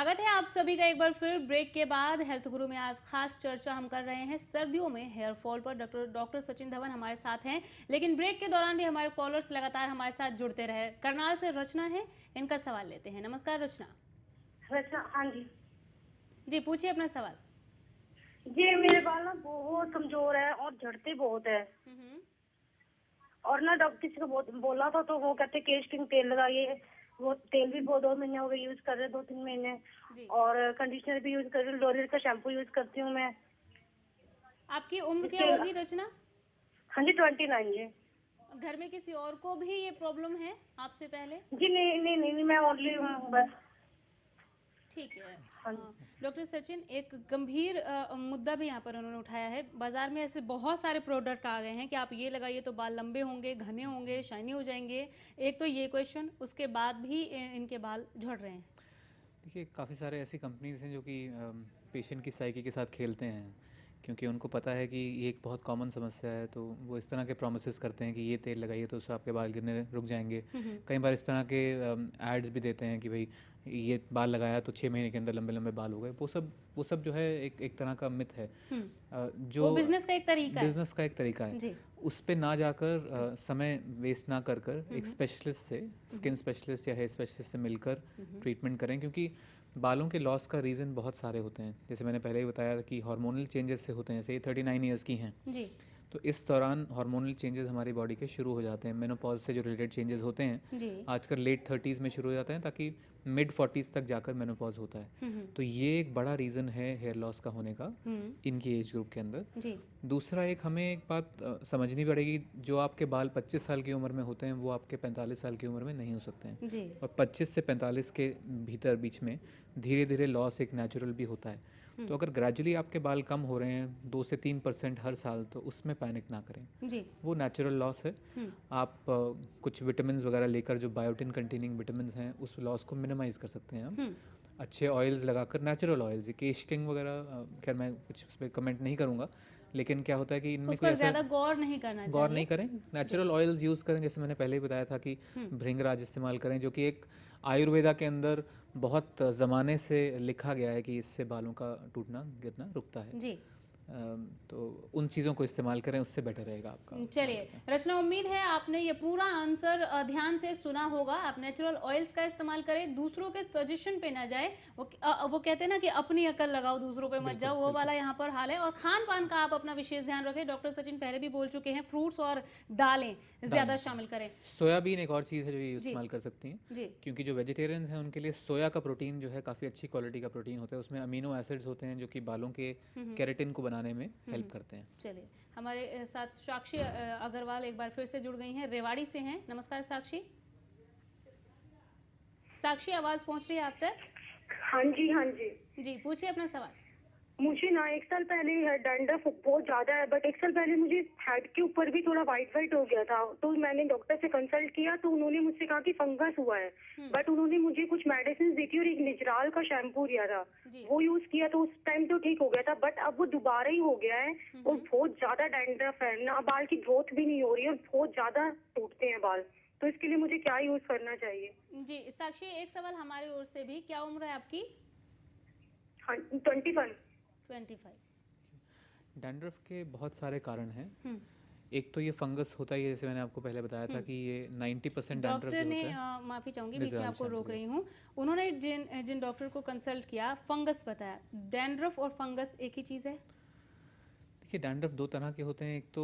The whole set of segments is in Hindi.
स्वागत है आप सभी का एक बार फिर ब्रेक के बाद हेल्थ गुरु में। आज खास चर्चा हम कर रहे हैं सर्दियों में हेयर फॉल पर। डॉक्टर सचिन धवन हमारे साथ हैं, लेकिन ब्रेक के दौरान भी हमारे कॉलर्स लगातार हमारे साथ जुड़ते रहे। करनाल से रचना है, इनका सवाल लेते हैं। नमस्कार रचना। रचना, हाँ जी। जी पूछिए अपना सवाल। जी मेरे बाल ना बहुत कमजोर है और झड़ते बहुत है। और ना डॉक्टर किसी को बहुत बोला था तो वो कहते केश किंग तेल लगाइए। वो तेल भी बहुत 2 महीने हो गए यूज कर रहे, 2-3 महीने। जी। और कंडीशनर भी यूज कर रही हूँ, लोरियल का शैम्पू यूज करती हूँ मैं। आपकी उम्र क्या इसके होगी रचना? हाँ जी 29 जी। घर में किसी और को भी ये प्रॉब्लम है आपसे पहले? जी नहीं नहीं नहीं, नहीं मैं ओनली बस। ठीक है। हाँ। डॉक्टर सचिन, एक गंभीर मुद्दा भी यहाँ पर उन्होंने उठाया है। बाजार में ऐसे बहुत सारे प्रोडक्ट आ गए हैं कि आप ये लगाइए तो बाल लंबे होंगे, घने होंगे, शाइनी हो जाएंगे। एक तो ये क्वेश्चन, उसके बाद भी इनके बाल झड़ रहे हैं। देखिए, काफ़ी सारे ऐसी कंपनीज हैं जो कि पेशेंट की साइकी के साथ खेलते हैं, क्योंकि उनको पता है कि ये एक बहुत कॉमन समस्या है। तो वो इस तरह के प्रोमिसेस करते हैं कि ये तेल लगाइए तो उससे आपके बाल गिरने रुक जाएंगे। कई बार इस तरह के एड्स भी देते हैं कि भाई ये बाल लगाया तो 6 महीने के अंदर लंबे लंबे बाल हो गए। वो सब जो है एक तरह का मिथ है। जो वो बिजनेस का एक तरीका है। बिजनेस का एक तरीका है। जी। उस पे ना जाकर समय वेस्ट ना कर एक स्पेशलिस्ट से, स्किन स्पेशलिस्ट या हेयर स्पेशलिस्ट से मिलकर ट्रीटमेंट करें, क्योंकि बालों के लॉस का रीज़न बहुत सारे होते हैं। जैसे मैंने पहले ही बताया कि हार्मोनल चेंजेस से होते हैं। जैसे ये 39 ईयर्स की हैं जी। तो इस दौरान हार्मोनल चेंजेस हमारी बॉडी के शुरू हो जाते हैं। मेनोपॉज से जो रिलेटेड चेंजेस होते हैं जी। आजकल लेट 30s में शुरू हो जाते हैं, ताकि मिड 40s तक जाकर मेनोपॉज होता है। तो ये एक बड़ा रीज़न है हेयर लॉस का होने का इनकी एज ग्रुप के अंदर। जी। दूसरा, एक हमें एक बात समझनी पड़ेगी, जो आपके बाल 25 साल की उम्र में होते हैं वो आपके 45 साल की उम्र में नहीं हो सकते हैं। जी। और 25 से 45 के बीच में धीरे धीरे लॉस एक नेचुरल भी होता है। तो अगर ग्रेजुअली आपके बाल कम हो रहे हैं 2 से 3% हर साल, तो उसमें पैनिक ना करें। जी। वो नेचुरल लॉस है। आप कुछ विटामिन वगैरह लेकर, जो बायोटिन कंटेनिंग विटामिन हैं, उस लॉस को मिनिमाइज़ कर सकते हैं हम। अच्छे ऑयल्स लगाकर, नेचुरल ऑयल्स, केश किंग वगैरह, खैर मैं कुछ उस पर कमेंट नहीं करूँगा, लेकिन क्या होता है कि इनमें उस कोई पर ऐसा ज्यादा गौर नहीं करना गौर चाहिए। नहीं करें। नेचुरल ऑयल्स यूज़ करें, जैसे मैंने पहले ही बताया था कि भृंगराज इस्तेमाल करें, जो कि एक आयुर्वेदा के अंदर बहुत ज़माने से लिखा गया है कि इससे बालों का टूटना गिरना रुकता है। जी। तो उन चीज़ों को इस्तेमाल करें, उससे बेटर रहेगा आपका। चलिए रचना, उम्मीद है आपने ये पूरा आंसर ध्यान से सुना होगा। आप नेचुरल ऑयल्स का इस्तेमाल करें, दूसरों के सजेशन पे ना जाए। वो कहते हैं ना कि अपनी अकल लगाओ, दूसरों पे मत जाओ, वो वाला यहाँ पर हाल है। और खान पान का आप अपना विशेष ध्यान रखें। डॉक्टर सचिन पहले भी बोल चुके हैं, फ्रूट्स और दालें ज्यादा शामिल करें। सोयाबीन एक और चीज़ है जो ये जी। इस्तेमाल कर सकती हैं। जी। क्योंकि जो वेजिटेरियंस हैं उनके लिए सोया का प्रोटीन जो है काफ़ी अच्छी क्वालिटी का प्रोटीन होता है। उसमें अमीनो एसिड्स होते हैं जो कि बालों के केराटिन को बनाने में हेल्प करते हैं। चलिए, हमारे साथ साक्षी अग्रवाल एक बार फिर से जुड़ गई हैं, रेवाड़ी से हैं। नमस्कार साक्षी। साक्षी, आवाज पहुंच रही है आप तक? हाँ जी हाँ जी। जी पूछिए अपना सवाल। मुझे ना 1 साल पहले डैंड्रफ बहुत ज्यादा है, बट 1 साल पहले मुझे हेड के ऊपर भी थोड़ा वाइट वाइट हो गया था। तो मैंने डॉक्टर से कंसल्ट किया तो उन्होंने मुझसे कहा कि फंगस हुआ है। बट उन्होंने मुझे कुछ मेडिसिन दी थी और एक निजराल का शैम्पू दिया था, वो यूज किया तो उस टाइम तो ठीक हो गया था। बट अब वो दोबारा ही हो गया है और बहुत ज्यादा डैंड्रफ है ना, बाल की ग्रोथ भी नहीं हो रही है और बहुत ज्यादा टूटते हैं बाल। तो इसके लिए मुझे क्या यूज करना चाहिए? जी साक्षी, एक सवाल हमारी ओर से भी, क्या उम्र है आपकी? हाँ 25। 25। डैंड्रफ के बहुत सारे कारण हैं। एक तो ये फंगस होता ही है, जैसे मैंने आपको पहले बताया था कि ये 90% डैंड्रफ डॉक्टर जो ने होता है। माफी चाहूंगी, बीच में निजराल आपको शैम्पू रोक दिया। रही हूँ। उन्होंने जिन जिन डॉक्टर को कंसल्ट किया, फंगस बताया। डैंड्रफ और फंगस एक ही चीज है? देखिए, डैंड्रफ 2 तरह के होते हैं। एक तो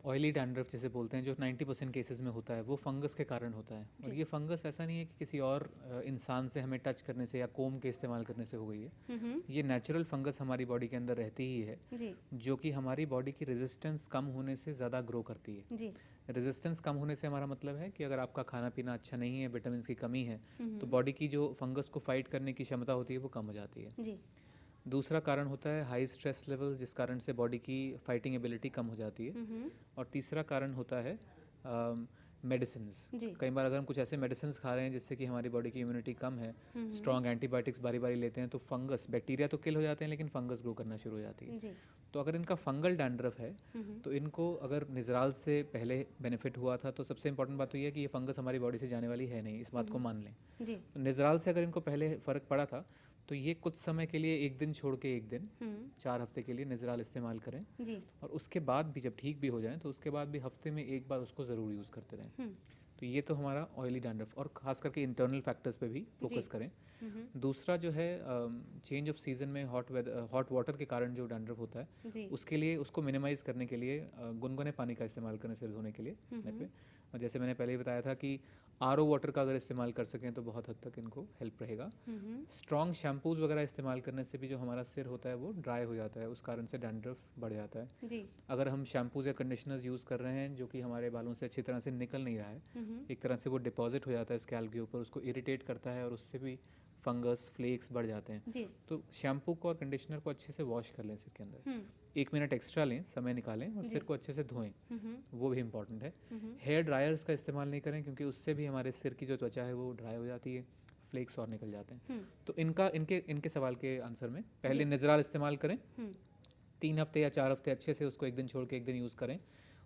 ऑयली डैंड्रफ जिसे बोलते हैं, जो 90% केसेस में होता है, वो फंगस के कारण होता है। और ये फंगस ऐसा नहीं है कि किसी और इंसान से हमें टच करने से या कोम के इस्तेमाल करने से हो गई है। ये नेचुरल फंगस हमारी बॉडी के अंदर रहती ही है, जी। जो कि हमारी बॉडी की रेजिस्टेंस कम होने से ज़्यादा ग्रो करती है। जी। रेजिस्टेंस कम होने से हमारा मतलब है कि अगर आपका खाना पीना अच्छा नहीं है, विटामिन की कमी है, तो बॉडी की जो फंगस को फाइट करने की क्षमता होती है वो कम हो जाती है। जी। दूसरा कारण होता है हाई स्ट्रेस लेवल्स, जिस कारण से बॉडी की फाइटिंग एबिलिटी कम हो जाती है। और तीसरा कारण होता है मेडिसिन्स। जी। कई बार अगर हम कुछ ऐसे मेडिसिन्स खा रहे हैं जिससे कि हमारी बॉडी की इम्यूनिटी कम है, स्ट्रॉन्ग एंटीबायोटिक्स बारी बारी लेते हैं, तो फंगस, बैक्टीरिया तो किल हो जाते हैं लेकिन फंगस ग्रो करना शुरू हो जाती है। जी। तो अगर इनका फंगल डैंड्रफ है तो इनको अगर निजराल से पहले बेनिफिट हुआ था, तो सबसे इंपॉर्टेंट बात तो ये है कि ये फंगस हमारी बॉडी से जाने वाली है नहीं, इस बात को मान लें। जी। तो निजराल से अगर इनको पहले फ़र्क पड़ा था तो ये कुछ समय के लिए, एक दिन छोड़ के एक दिन, 4 हफ्ते के लिए निजराल इस्तेमाल करें। जी। और उसके बाद भी जब ठीक भी हो जाए तो उसके बाद भी हफ्ते में एक बार उसको ज़रूर यूज़ करते रहें। तो ये तो हमारा ऑयली डैंड्रफ, और ख़ास करके इंटरनल फैक्टर्स पे भी फोकस करें। दूसरा जो है, चेंज ऑफ सीज़न में हॉट वाटर के कारण जो डैंड्रफ होता है, जी। उसके लिए, उसको मिनिमाइज़ करने के लिए गुनगुने पानी का इस्तेमाल करें सिर धोने के लिए अपने पे। और जैसे मैंने पहले ही बताया था कि आरओ वाटर का अगर इस्तेमाल कर सकें तो बहुत हद तक इनको हेल्प रहेगा। स्ट्रॉन्ग शैम्पूज़ वगैरह इस्तेमाल करने से भी जो हमारा सिर होता है वो ड्राई हो जाता है, उस कारण से डैंड्रफ बढ़ जाता है। जी। अगर हम शैम्पूज़ या कंडीशनर्स यूज़ कर रहे हैं जो कि हमारे बालों से अच्छी तरह से निकल नहीं रहा है, एक तरह से वो डिपॉजिट हो जाता है स्कैल्प के ऊपर, उसको इरिटेट करता है और उससे भी फंगस, फ्लेक्स बढ़ जाते हैं। जी। तो शैम्पू को और कंडीशनर को अच्छे से वॉश कर लें सिर के अंदर, 1 मिनट एक्स्ट्रा लें, समय निकालें और सिर को अच्छे से धोएं, वो भी इम्पॉर्टेंट है। हेयर ड्रायर्स का इस्तेमाल नहीं करें क्योंकि उससे भी हमारे सिर की जो त्वचा है वो ड्राई हो जाती है, फ्लेक्स और निकल जाते हैं। तो इनके सवाल के आंसर में पहले निजराल इस्तेमाल करें, 3 हफ्ते या 4 हफ्ते अच्छे से उसको एक दिन छोड़ के एक दिन यूज़ करें।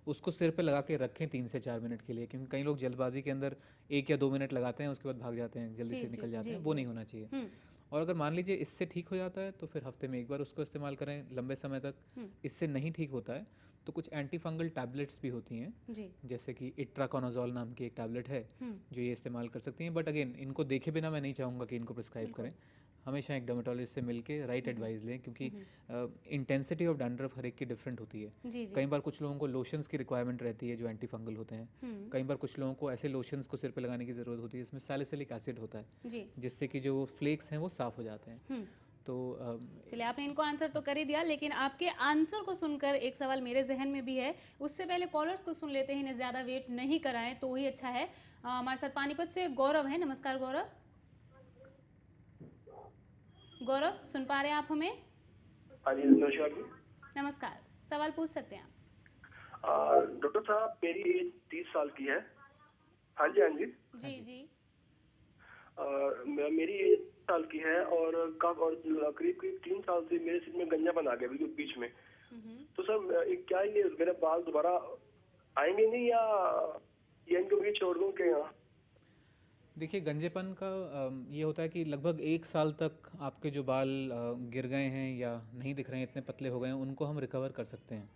उसको सिर पे लगा के रखें 3 से 4 मिनट के लिए, क्योंकि कई लोग जल्दबाजी के अंदर 1 या 2 मिनट लगाते हैं, उसके बाद भाग जाते हैं, जल्दी से निकल जाते हैं, वो नहीं होना चाहिए। और अगर मान लीजिए इससे ठीक हो जाता है तो फिर हफ्ते में एक बार उसको इस्तेमाल करें लंबे समय तक। इससे नहीं ठीक होता है तो कुछ एंटी फंगल टैबलेट्स भी होती हैं, जी। जैसे कि इट्राकोनाजोल नाम की एक टैबलेट है जो ये इस्तेमाल कर सकती हैं। बट अगेन, इनको देखे बिना मैं नहीं चाहूँगा कि इनको प्रिस्क्राइब करें। हमेशा एक डर्मेटोलॉजिस्ट से मिलके राइट एडवाइस लें, क्योंकि इंटेंसिटी ऑफ डैंड्रफ हर एक की डिफरेंट होती है। जी। जी। कई बार कुछ लोगों को लोशंस की रिक्वायरमेंट रहती है जो एंटी फंगल होते हैं, कई बार कुछ लोगों को ऐसे लोशंस को सिर पे लगाने की ज़रूरत होती है इसमें सैलिसिलिक एसिड होता है, जी। जिससे कि जो फ्लेक्स हैं वो साफ़ हो जाते हैं। तो चलिए, आपने इनको आंसर तो कर ही दिया, लेकिन आपके आंसर को सुनकर एक सवाल मेरे जहन में भी है। उससे पहले कॉलर्स को सुन लेते हैं, इन्हें ज़्यादा वेट नहीं कराएं तो ही अच्छा है। हमारे साथ पानीपत से गौरव है। नमस्कार गौरव। गौरव, सुन पा रहे हैं आप हमें? हाँ जी, नमस्कार जी। नमस्कार, सवाल पूछ सकते हैं आप। डॉक्टर साहब, मेरी एज 30 साल की है। हाँ जी, हाँ जी। जी। जी। मेरी एज 30 साल की है और करीब 3 साल से मेरे सिर में गंजापन आ गया बिल्कुल बीच में। तो सर, क्या ये मेरे बाल दोबारा आएंगे नहीं, या इनको भी छोड़ दूं क्या यहाँ? देखिए, गंजेपन का ये होता है कि लगभग 1 साल तक आपके जो बाल गिर गए हैं या नहीं दिख रहे हैं, इतने पतले हो गए हैं, उनको हम रिकवर कर सकते हैं।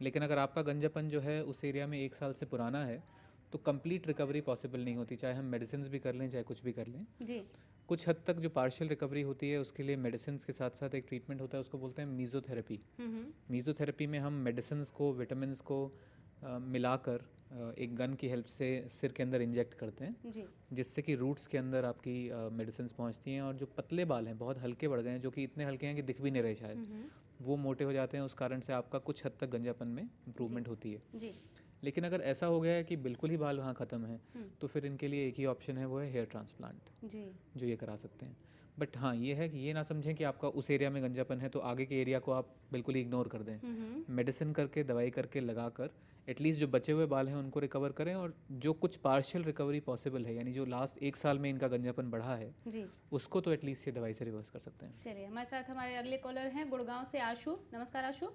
लेकिन अगर आपका गंजापन जो है उस एरिया में 1 साल से पुराना है तो कंप्लीट रिकवरी पॉसिबल नहीं होती, चाहे हम मेडिसिन भी कर लें चाहे कुछ भी कर लें। जी। कुछ हद तक जो पार्शियल रिकवरी होती है उसके लिए मेडिसिन के साथ साथ एक ट्रीटमेंट होता है, उसको बोलते हैं मीज़ोथेरेपी। मीज़ोथेरेपी में हम मेडिसिन को, विटामिन को मिलाकर एक गन की हेल्प से सिर के अंदर इंजेक्ट करते हैं, जी। जिससे कि रूट्स के अंदर आपकी मेडिसिन पहुंचती हैं और जो पतले बाल हैं, बहुत हल्के बढ़ गए हैं, जो कि इतने हल्के हैं कि दिख भी नहीं रहे शायद, वो मोटे हो जाते हैं। उस कारण से आपका कुछ हद तक गंजापन में इम्प्रूवमेंट होती है। जी। लेकिन अगर ऐसा हो गया है कि बिल्कुल ही बाल वहाँ ख़त्म है तो फिर इनके लिए एक ही ऑप्शन है, वो है हेयर ट्रांसप्लांट, जी। जो ये करा सकते हैं। बट हाँ, ये है कि ये ना समझें कि आपका उस एरिया में गंजापन है तो आगे के एरिया को आप बिल्कुल ही इग्नोर कर दें। मेडिसिन करके, दवाई करके, लगा कर एटलीस्ट जो बचे हुए बाल हैं उनको रिकवर करें, और जो कुछ पार्शियल रिकवरी पॉसिबल है, यानी जो लास्ट 1 साल में इनका गंजापन बढ़ा है, जी। उसको तो एटलीस्ट ये दवाई से रिवर्स कर सकते हैं। चलिए, हमारे साथ हमारे अगले कॉलर हैं गुड़गांव से आशु। नमस्कार आशु।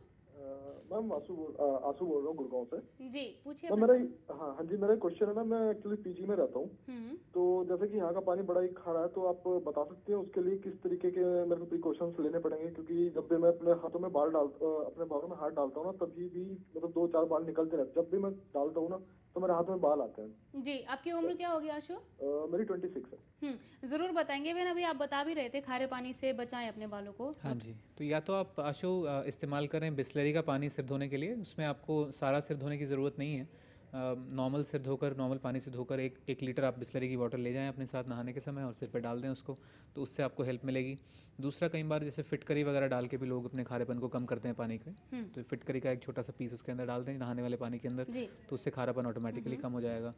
मैम आशु बोल रहा हूँ गुड़गांव से। जी, पूछिए। मेरा हाँ जी, मेरा क्वेश्चन है ना, मैं एक्चुअली पीजी में रहता हूँ। तो जैसे कि यहाँ का पानी बड़ा ही खारा है, तो आप बता सकते हैं उसके लिए किस तरीके के मेरे को प्रिकॉशंस लेने पड़ेंगे? क्योंकि जब भी मैं अपने हाथों में अपने बालों में हाथ डालता हूँ ना, तभी भी मतलब 2-4 बाल निकलते रहते। जब भी मैं डालता हूँ ना तो मेरे हाथ में बाल आते हैं। जी। आपकी उम्र क्या होगी आशु? मेरी 26 है। ज़रूर बताएंगे। मैंने अभी आप बता भी रहे थे खारे पानी से बचाएं अपने बालों को। हाँ जी, तो या तो आप आशु इस्तेमाल करें बिस्लरी का पानी सिर धोने के लिए, उसमें आपको सारा सिर धोने की ज़रूरत नहीं है। नॉर्मल सिर धोकर, नॉर्मल पानी से धोकर 1 लीटर आप बिस्लरी की वाटर ले जाएं अपने साथ नहाने के समय और सिर पर डाल दें उसको, तो उससे आपको हेल्प मिलेगी। दूसरा, कई बार जैसे फिटकरी वगैरह डाल के भी लोग अपने खारेपन को कम करते हैं पानी के, तो फिटकरी का एक छोटा सा पीस उसके अंदर डाल दें नहाने वाले पानी के अंदर, तो उससे खारापन ऑटोमेटिकली कम हो जाएगा।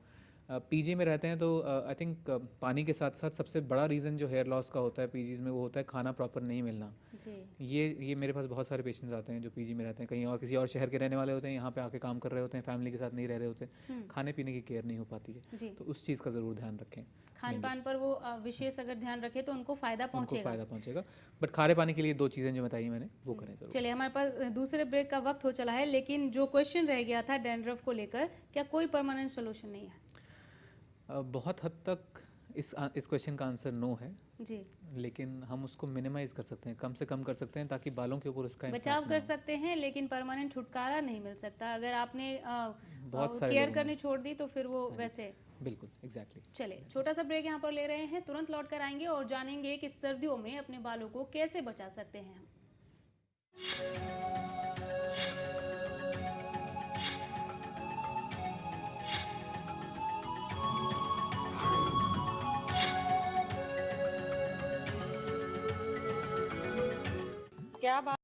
पीजी में रहते हैं तो आई थिंक पानी के साथ साथ सबसे बड़ा रीज़न जो हेयर लॉस का होता है पीजीज़ में, वो होता है खाना प्रॉपर नहीं मिलना। जी। ये मेरे पास बहुत सारे पेशेंट्स आते हैं जो पीजी में रहते हैं, कहीं और किसी और शहर के रहने वाले होते हैं, यहाँ पे आके काम कर रहे होते हैं, फैमिली के साथ नहीं रह रहे होते, खाने पीने की केयर नहीं हो पाती है, तो उस चीज़ का ज़रूर ध्यान रखें। खान पान पर वो विशेष अगर ध्यान रखें तो उनको फ़ायदा पहुँचेगा। बट खारे पानी के लिए 2 चीज़ें जो बताई मैंने वो करें ज़रूर। चलिए, हमारे पास दूसरे ब्रेक का वक्त हो चला है, लेकिन जो क्वेश्चन रह गया था डैंड्रफ को लेकर, क्या कोई परमानेंट सोल्यूशन नहीं है? बहुत हद तक इस क्वेश्चन का आंसर नो है, जी, लेकिन हम उसको मिनिमाइज कर सकते हैं, कम से कम कर सकते हैं, ताकि बालों के ऊपर उसका बचाव impact ना कर हो। सकते हैं लेकिन परमानेंट छुटकारा नहीं मिल सकता। अगर आपने बहुत सारे केयर लोगों करनी में। छोड़ दी तो फिर वो हाँ जी, वैसे। बिल्कुल एग्जैक्टली। चले छोटा सा ब्रेक यहाँ पर ले रहे हैं, तुरंत लौट कर आएंगे और जानेंगे कि सर्दियों में अपने बालों को कैसे बचा सकते हैं हम। क्या बात